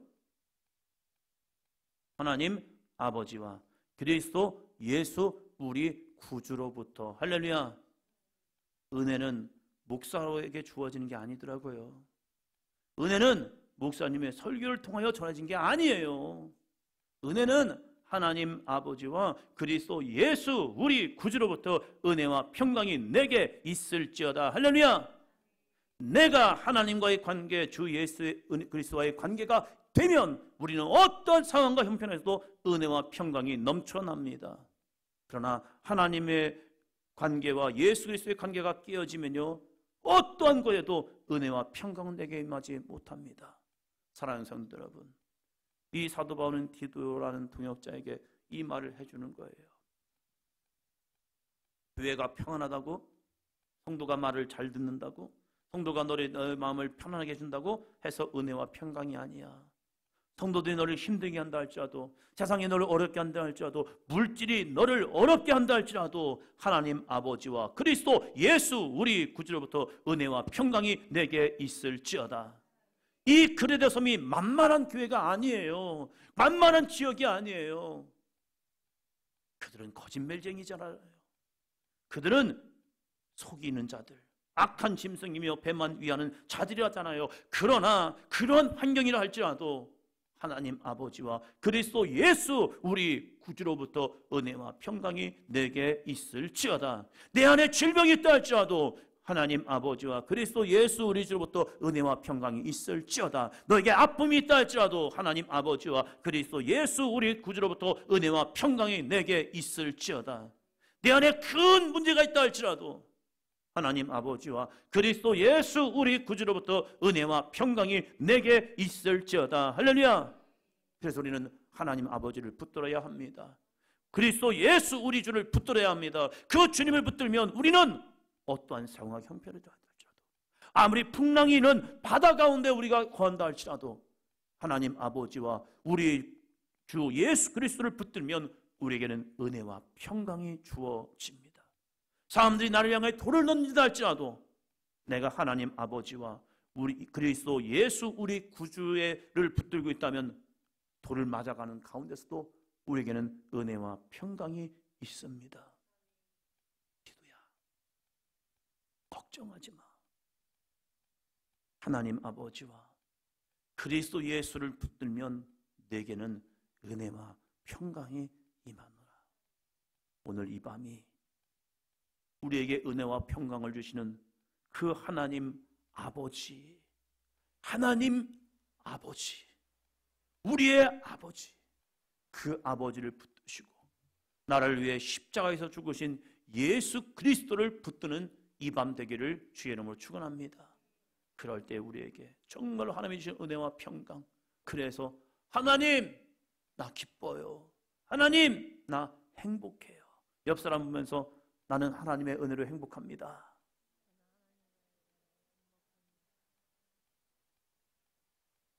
하나님 아버지와 그리스도 예수 우리 구주로부터. 할렐루야. 은혜는 목사에게 주어지는 게 아니더라고요. 은혜는 목사님의 설교를 통하여 전해진 게 아니에요. 은혜는 하나님 아버지와 그리스도 예수 우리 구주로부터 은혜와 평강이 내게 있을지어다. 할렐루야. 내가 하나님과의 관계, 주 예수 그리스도와의 관계가 되면 우리는 어떤 상황과 형편에서도 은혜와 평강이 넘쳐납니다. 그러나 하나님의 관계와 예수 그리스도의 관계가 깨어지면요, 어떠한 거에도 은혜와 평강은 내게 임하지 못합니다. 사랑하는 성도 여러분, 이 사도 바울은 디도라는 동역자에게 이 말을 해주는 거예요. 교회가 평안하다고, 성도가 말을 잘 듣는다고, 성도가 너의 마음을 편안하게 해준다고 해서 은혜와 평강이 아니야. 성도들이 너를 힘들게 한다 할지라도, 세상이 너를 어렵게 한다 할지라도, 물질이 너를 어렵게 한다 할지라도 하나님 아버지와 그리스도 예수 우리 구주로부터 은혜와 평강이 내게 있을지어다. 이 그레데 섬이 만만한 교회가 아니에요. 만만한 지역이 아니에요. 그들은 거짓말쟁이잖아요. 그들은 속이는 자들, 악한 짐승이며 배만 위하는 자들이었잖아요. 그러나 그런 환경이라 할지라도 하나님 아버지와 그리스도 예수 우리 구주로부터 은혜와 평강이 내게 있을지어다. 내 안에 질병이 있다 할지라도 하나님 아버지와 그리스도 예수 우리 주로부터 은혜와 평강이 있을지어다. 너에게 아픔이 있다 할지라도 하나님 아버지와 그리스도 예수 우리 구주로부터 은혜와 평강이 내게 있을지어다. 내 안에 큰 문제가 있다 할지라도 하나님 아버지와 그리스도 예수 우리 구주로부터 은혜와 평강이 내게 있을지어다. 할렐루야. 그래서 우리는 하나님 아버지를 붙들어야 합니다. 그리스도 예수 우리 주를 붙들어야 합니다. 그 주님을 붙들면 우리는 어떠한 상황과 형편이다 할지라도, 아무리 풍랑이 있는 바다 가운데 우리가 거한다 할지라도 하나님 아버지와 우리 주 예수 그리스도를 붙들면 우리에게는 은혜와 평강이 주어집니다. 사람들이 나를 향해 돌을 던진다 할지라도 내가 하나님 아버지와 우리 그리스도 예수 우리 구주를 붙들고 있다면 돌을 맞아가는 가운데서도 우리에게는 은혜와 평강이 있습니다. 걱정하지 마. 하나님 아버지와 그리스도 예수를 붙들면 내게는 은혜와 평강이 임하노라. 오늘 이 밤이 우리에게 은혜와 평강을 주시는 그 하나님 아버지, 하나님 아버지, 우리의 아버지, 그 아버지를 붙드시고 나를 위해 십자가에서 죽으신 예수 그리스도를 붙드는 이 밤 되기를 주의 이름으로 축원합니다. 그럴 때 우리에게 정말 하나님이 주신 은혜와 평강, 그래서 하나님 나 기뻐요, 하나님 나 행복해요. 옆 사람 보면서 나는 하나님의 은혜로 행복합니다.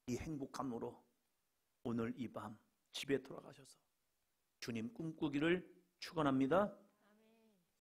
이 행복함으로 오늘 이 밤 집에 돌아가셔서 주님 꿈꾸기를 축원합니다.